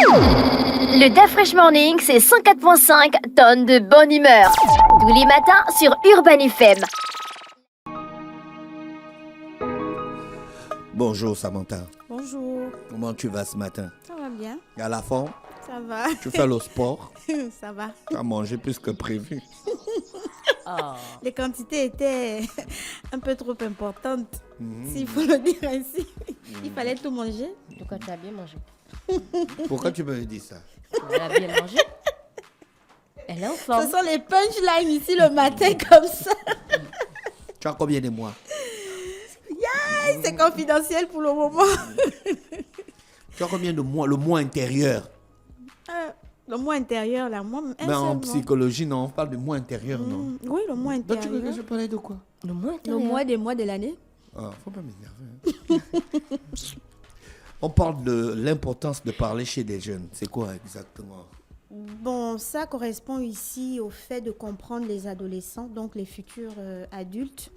Le DAF Fresh Morning, c'est 104.5 tonnes de bonne humeur. Tous les matins sur Urban FM. Bonjour Samantha. Bonjour. Comment tu vas ce matin? Ça va bien? À la forme? Ça va. Tu fais le sport? Ça va. Tu as mangé plus que prévu. Les quantités étaient un peu trop importantes, s'il faut le dire ainsi. Il fallait tout manger. En tout cas, tu as bien mangé. Pourquoi tu me dis ça? Elle a bien mangé. Elle est en forme. Ce sont les punchlines ici le matin comme ça. Tu as combien de mois? C'est confidentiel pour le moment. Tu as combien de mois? Le mois intérieur. Le mois intérieur, là, moi, Mais en psychologie, non, on parle de mois intérieur, non? Oui, le mois Donc tu veux que intérieur. je parlais de quoi? Le mois Le intérieur. mois des mois de l'année. Ah, faut pas m'énerver. On parle de l'importance de parler chez des jeunes. C'est quoi exactement? Bon, ça correspond ici au fait de comprendre les adolescents, donc les futurs adultes,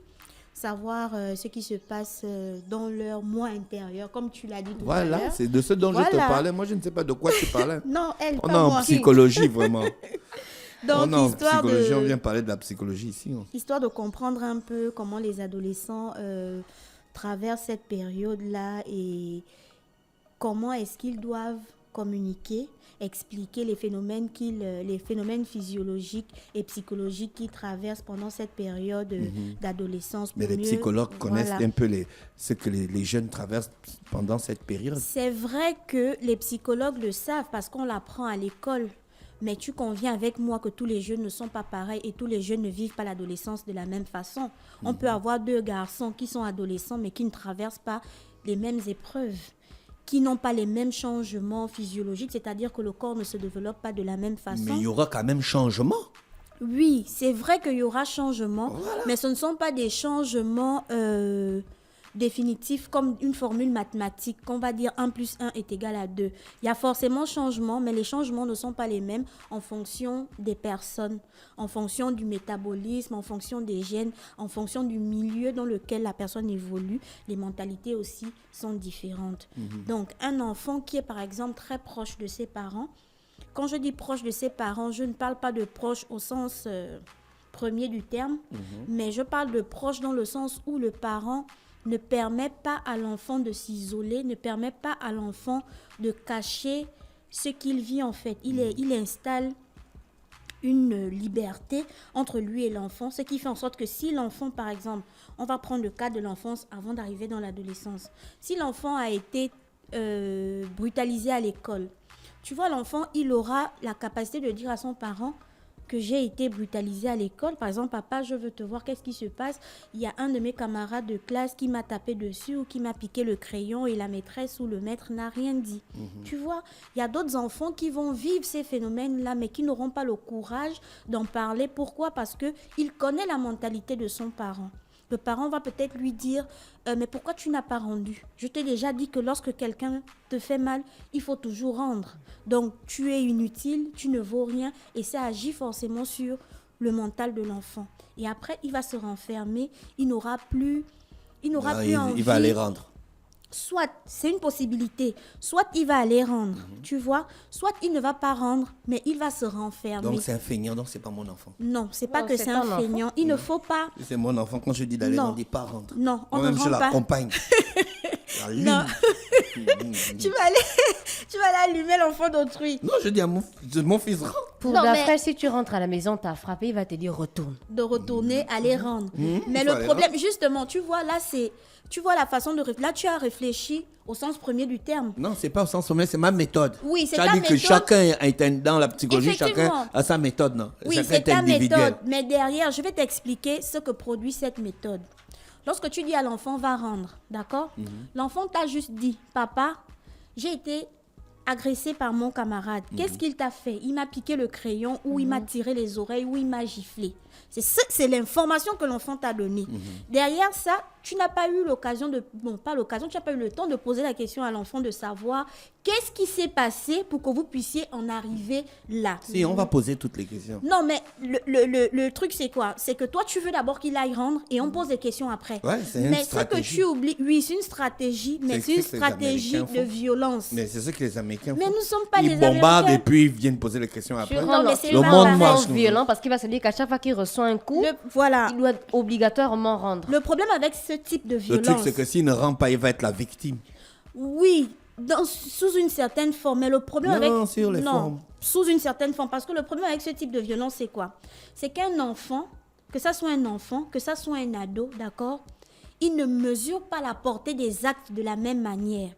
savoir ce qui se passe dans leur moi intérieur, comme tu l'as dit tout à Voilà, l'heure. c'est de ce dont je te Voilà. parlais. Moi, je ne sais pas de quoi tu parlais. Non, elle, On pas est en moi. psychologie, vraiment. Donc, On est en histoire psychologie, on de, vient parler de la psychologie ici. histoire de comprendre un peu comment les adolescents traversent cette période-là et comment est-ce qu'ils doivent communiquer, expliquer les phénomènes physiologiques et psychologiques qu'ils traversent pendant cette période d'adolescence. Mais pour les mieux- psychologues connaissent voilà. un peu ce que les jeunes traversent pendant cette période. C'est vrai que les psychologues le savent parce qu'on l'apprend à l'école. Mais tu conviens avec moi que tous les jeunes ne sont pas pareils et tous les jeunes ne vivent pas l'adolescence de la même façon. On peut avoir deux garçons qui sont adolescents mais qui ne traversent pas les mêmes épreuves, qui n'ont pas les mêmes changements physiologiques, c'est-à-dire que le corps ne se développe pas de la même façon. Mais il y aura quand même changement. Oui, c'est vrai qu'il y aura changement, mais ce ne sont pas des changements définitifs comme une formule mathématique, qu'on va dire 1 plus 1 est égal à 2. Il y a forcément changement, mais les changements ne sont pas les mêmes en fonction des personnes, en fonction du métabolisme, en fonction des gènes, en fonction du milieu dans lequel la personne évolue. Les mentalités aussi sont différentes. Donc, un enfant qui est par exemple très proche de ses parents, quand je dis proche de ses parents, je ne parle pas de proche au sens premier du terme, mais je parle de proche dans le sens où le parent ne permet pas à l'enfant de s'isoler, ne permet pas à l'enfant de cacher ce qu'il vit en fait. Il installe une liberté entre lui et l'enfant, ce qui fait en sorte que si l'enfant, par exemple, on va prendre le cas de l'enfance avant d'arriver dans l'adolescence, si l'enfant a été brutalisé à l'école, tu vois, l'enfant, il aura la capacité de dire à son parent que j'ai été brutalisé à l'école. Par exemple, papa, je veux te voir, qu'est-ce qui se passe? Il y a un de mes camarades de classe qui m'a tapé dessus ou qui m'a piqué le crayon et la maîtresse ou le maître n'a rien dit. Tu vois, il y a d'autres enfants qui vont vivre ces phénomènes-là, mais qui n'auront pas le courage d'en parler. Pourquoi? Parce qu'il connaît la mentalité de son parent. Le parent va peut-être lui dire mais pourquoi tu n'as pas rendu? Je t'ai déjà dit que lorsque quelqu'un te fait mal, il faut toujours rendre. Donc, tu es inutile, tu ne vaux rien et ça agit forcément sur le mental de l'enfant. Et après, il va se renfermer, il n'aura plus envie. Il va aller rendre. Soit, c'est une possibilité, soit il va aller rendre, tu vois, soit il ne va pas rendre, mais il va se renfermer. Donc c'est un feignant, donc c'est pas mon enfant. Non, c'est pas Non, que c'est c'est ton un enfant. feignant. Il ne faut pas... C'est mon enfant. Quand je dis d'aller Non. rendre, il pas rendre. Non, on ne Moi-même, je rend pas. l'accompagne. Non. Tu vas aller allumer l'enfant d'autrui. Non, je dis à mon fils, rentre. Pour Non, d'après, mais- si tu rentres à la maison, t'as frappé, il va te dire retourne. De retourner, aller rendre. Mais il faut le aller problème, justement, tu vois, là, tu vois la façon de réfléchir. Là, tu as réfléchi au sens premier du terme. Non, c'est pas au sens sommet, c'est ma méthode. Oui, c'est tu as ta dit que méthode. chacun est dans la psychologie, chacun Effectivement. a sa méthode, non? Oui, Chacun c'est est ta individuel. méthode. Mais derrière, je vais t'expliquer ce que produit cette méthode. Lorsque tu dis à l'enfant, va rendre, d'accord? L'enfant t'a juste dit, papa, j'ai été agressé par mon camarade. Qu'est-ce qu'il t'a fait? Il m'a piqué le crayon ou il m'a tiré les oreilles ou il m'a giflé. C'est l'information que l'enfant t'a donnée. Derrière ça, tu n'as pas eu l'occasion de... Bon, pas l'occasion, tu n'as pas eu le temps de poser la question à l'enfant de savoir qu'est-ce qui s'est passé pour que vous puissiez en arriver là. Si, on va poser toutes les questions. Non, mais le truc, c'est quoi? C'est que toi, tu veux d'abord qu'il aille rendre et on pose des questions après. Ouais, c'est une mais stratégie. ce que tu oublies, oui, c'est une stratégie, mais c'est une ce que les stratégie Américains de font. violence. Mais c'est ce que les Américains Mais font. nous ne sommes pas Ils des bombardent Américains. et puis ils viennent poser les questions après. Non, mais c'est le pas monde pareil. marche. violent parce qu'il va se dire qu'à chaque fois qu'il reçoit un coup, Voilà. il doit obligatoirement rendre. Le problème avec ce type de Le violence... truc, c'est que s'il ne rend pas, il va être la victime. Oui, sous une certaine forme. Mais le problème Non, avec... sur les formes. Sous une certaine forme. Parce que le problème avec ce type de violence, c'est quoi? C'est qu'un enfant, que ça soit un enfant, que ça soit un ado, d'accord, il ne mesure pas la portée des actes de la même manière.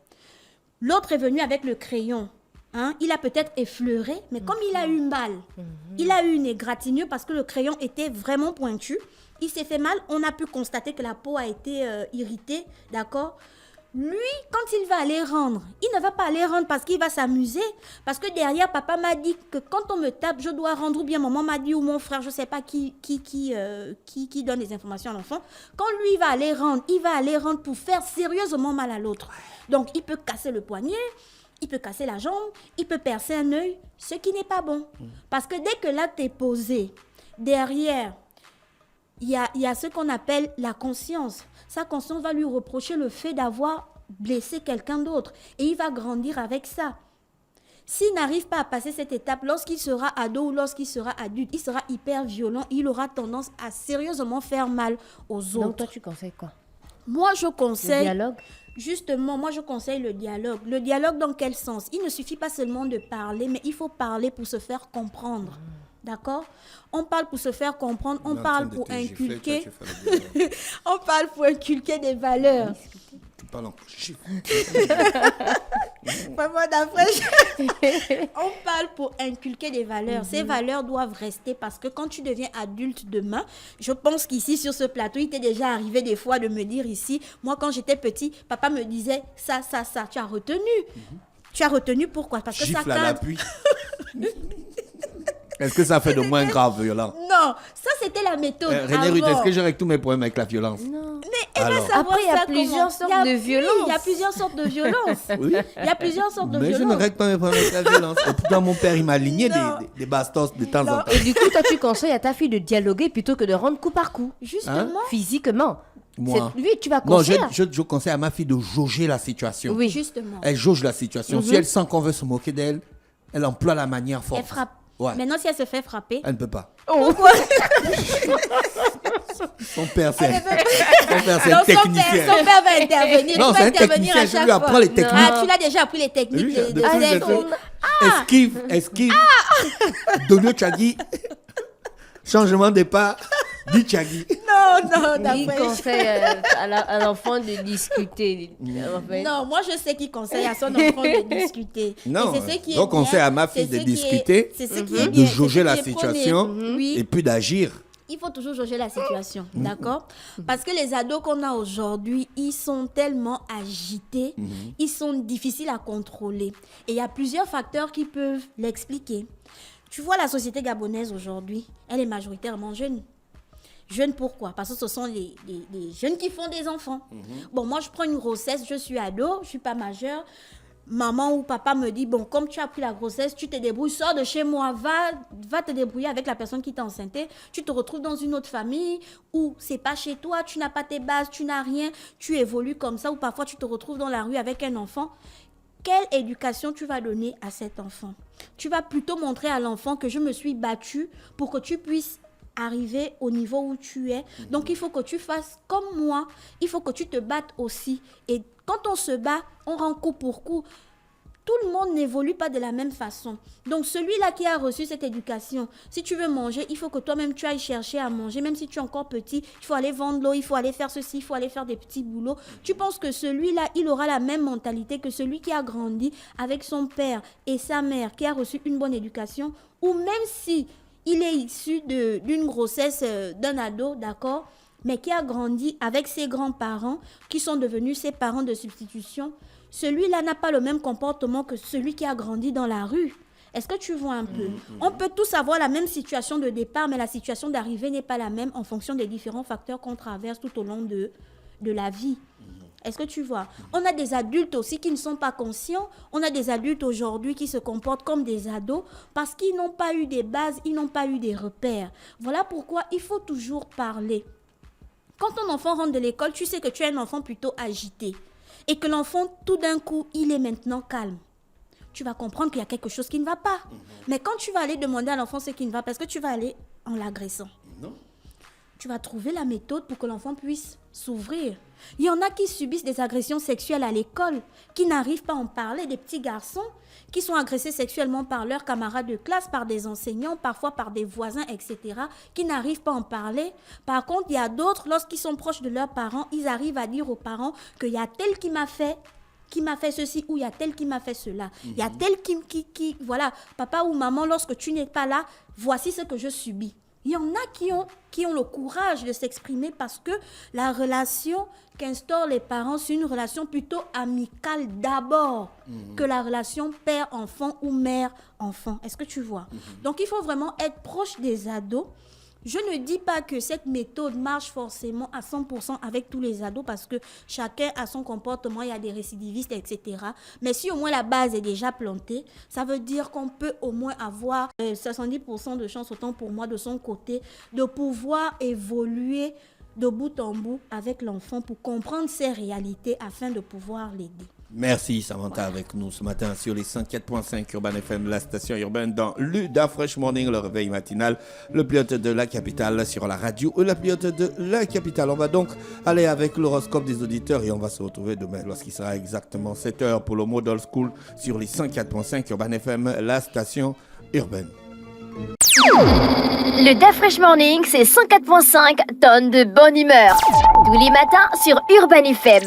L'autre est venu avec le crayon. Hein, il a peut-être effleuré, mais comme il a eu mal, il a eu une égratignure parce que le crayon était vraiment pointu. Il s'est fait mal, on a pu constater que la peau a été irritée, d'accord? Lui, quand il va aller rendre, il ne va pas aller rendre parce qu'il va s'amuser. Parce que derrière, papa m'a dit que quand on me tape, je dois rendre, ou bien maman m'a dit, ou mon frère, je ne sais pas qui donne les informations à l'enfant. Quand lui, il va aller rendre pour faire sérieusement mal à l'autre. Donc, il peut casser le poignet, il peut casser la jambe, il peut percer un œil, ce qui n'est pas bon. Parce que dès que l'acte est posé, derrière, il y a ce qu'on appelle la conscience. Sa conscience va lui reprocher le fait d'avoir blessé quelqu'un d'autre. Et il va grandir avec ça. S'il n'arrive pas à passer cette étape, lorsqu'il sera ado ou lorsqu'il sera adulte, il sera hyper violent. Il aura tendance à sérieusement faire mal aux autres. Donc toi, tu conseilles quoi? Moi, je conseille... Le dialogue? Justement, moi, je conseille le dialogue. Le dialogue dans quel sens? Il ne suffit pas seulement de parler, mais il faut parler pour se faire comprendre. D'accord? On parle pour se faire comprendre, on parle pour inculquer... on parle pour inculquer des valeurs. Tu parles en chiffre. On parle pour inculquer des valeurs. Ces valeurs doivent rester parce que quand tu deviens adulte demain, je pense qu'ici sur ce plateau, il t'est déjà arrivé des fois de me dire ici, moi quand j'étais petit, papa me disait ça. Tu as retenu. Tu as retenu pourquoi? Parce que Gifle ça à cadre. l'appui. Est-ce que ça fait de moi un grave violent? Non, ça c'était la méthode. René Ruth, avant. est-ce que j'ai réglé tous mes problèmes avec la violence? Non. Mais elle va Alors. savoir Après, il y a ça plusieurs comment? sortes Il y a- de violences. Oui, il y a plusieurs sortes de violences. Oui. Il y a plusieurs sortes de Mais je ne violences. règle pas mes problèmes avec la violence. Et pourtant, mon père, il m'a aligné Non. des bastos de temps en temps. Et du coup, toi, tu conseilles à ta fille de dialoguer plutôt que de rendre coup par coup, Justement, physiquement. Moi. Oui, tu vas Non, conseiller. je conseille à ma fille de jauger la situation. Oui. justement. Elle jauge la situation. Si elle sent qu'on veut se moquer d'elle, elle emploie la manière forte. Elle frappe. Ouais. Maintenant, si elle se fait frapper, Elle ne peut pas. pourquoi? Son père, c'est Elle ne peut pas. un Donc, technicien. son père va intervenir. Non, Il va c'est un intervenir technicien. à Je chaque lui apprends fois. les techniques. Ah, tu l'as déjà appris les techniques Oui, de depuis que j'ai sexe. fait esquive. Donio Tchagi. Changement de pas. Dit Tchagi. Non, Il d'après. conseille à l'enfant de discuter. En fait. Non, moi je sais qu'il conseille à son enfant de discuter. Non, Et c'est ce qui est donc on bien, sait à ma fille c'est de ce qui est- discuter, c'est ce qui est de bien, jauger c'est la ce qui est premier. situation Oui. et puis d'agir. Il faut toujours jauger la situation, d'accord? Parce que les ados qu'on a aujourd'hui, ils sont tellement agités, ils sont difficiles à contrôler. Et il y a plusieurs facteurs qui peuvent l'expliquer. Tu vois, la société gabonaise aujourd'hui, elle est majoritairement jeune. Jeunes pourquoi? Parce que ce sont les jeunes qui font des enfants. Bon, moi, je prends une grossesse, je suis ado, je ne suis pas majeure. Maman ou papa me dit, bon, comme tu as pris la grossesse, tu te débrouilles, sors de chez moi, va te débrouiller avec la personne qui t'a enceinté. Tu te retrouves dans une autre famille où c'est pas chez toi, tu n'as pas tes bases, tu n'as rien, tu évolues comme ça, ou parfois tu te retrouves dans la rue avec un enfant. Quelle éducation tu vas donner à cet enfant? Tu vas plutôt montrer à l'enfant que je me suis battue pour que tu puisses arriver au niveau où tu es. Donc, il faut que tu fasses comme moi. Il faut que tu te battes aussi. Et quand on se bat, on rend coup pour coup. Tout le monde n'évolue pas de la même façon. Donc, celui-là qui a reçu cette éducation, si tu veux manger, il faut que toi-même, tu ailles chercher à manger. Même si tu es encore petit, il faut aller vendre l'eau, il faut aller faire ceci, il faut aller faire des petits boulots. Tu penses que celui-là, il aura la même mentalité que celui qui a grandi avec son père et sa mère, qui a reçu une bonne éducation, ou même si il est issu d'une grossesse d'un ado, d'accord, mais qui a grandi avec ses grands-parents, qui sont devenus ses parents de substitution. Celui-là n'a pas le même comportement que celui qui a grandi dans la rue. Est-ce que tu vois un peu? On peut tous avoir la même situation de départ, mais la situation d'arrivée n'est pas la même en fonction des différents facteurs qu'on traverse tout au long de de la vie. Est-ce que tu vois? On a des adultes aussi qui ne sont pas conscients. On a des adultes aujourd'hui qui se comportent comme des ados parce qu'ils n'ont pas eu des bases, ils n'ont pas eu des repères. Voilà pourquoi il faut toujours parler. Quand ton enfant rentre de l'école, tu sais que tu es un enfant plutôt agité et que l'enfant, tout d'un coup, il est maintenant calme. Tu vas comprendre qu'il y a quelque chose qui ne va pas. Mais quand tu vas aller demander à l'enfant ce qui ne va pas, est-ce que tu vas aller en l'agressant? Non. Tu vas trouver la méthode pour que l'enfant puisse s'ouvrir. Il y en a qui subissent des agressions sexuelles à l'école, qui n'arrivent pas à en parler, des petits garçons qui sont agressés sexuellement par leurs camarades de classe, par des enseignants, parfois par des voisins, etc., qui n'arrivent pas à en parler. Par contre, il y a d'autres, lorsqu'ils sont proches de leurs parents, ils arrivent à dire aux parents qu'il y a tel qui m'a fait ceci ou il y a tel qui m'a fait cela. Il y a tel qui voilà, papa ou maman, lorsque tu n'es pas là, voici ce que je subis. Il y en a qui ont le courage de s'exprimer parce que la relation qu'instaurent les parents, c'est une relation plutôt amicale d'abord que la relation père-enfant ou mère-enfant. Est-ce que tu vois? Donc, il faut vraiment être proche des ados. Je ne dis pas que cette méthode marche forcément à 100% avec tous les ados parce que chacun a son comportement, il y a des récidivistes, etc. Mais si au moins la base est déjà plantée, ça veut dire qu'on peut au moins avoir 70% de chance, autant pour moi de son côté, de pouvoir évoluer de bout en bout avec l'enfant pour comprendre ses réalités afin de pouvoir l'aider. Merci Samantha avec nous ce matin sur les 104.5 Urban FM, la station urbaine dans l'UDA Fresh Morning, le réveil matinal, le pilote de la capitale sur la radio ou la pilote de la capitale. On va donc aller avec l'horoscope des auditeurs et on va se retrouver demain lorsqu'il sera exactement 7h pour le mode old school sur les 104.5 Urban FM, la station urbaine. Le DA Fresh Morning, c'est 104.5 tonnes de bonne humeur. Tous les matins sur Urban FM.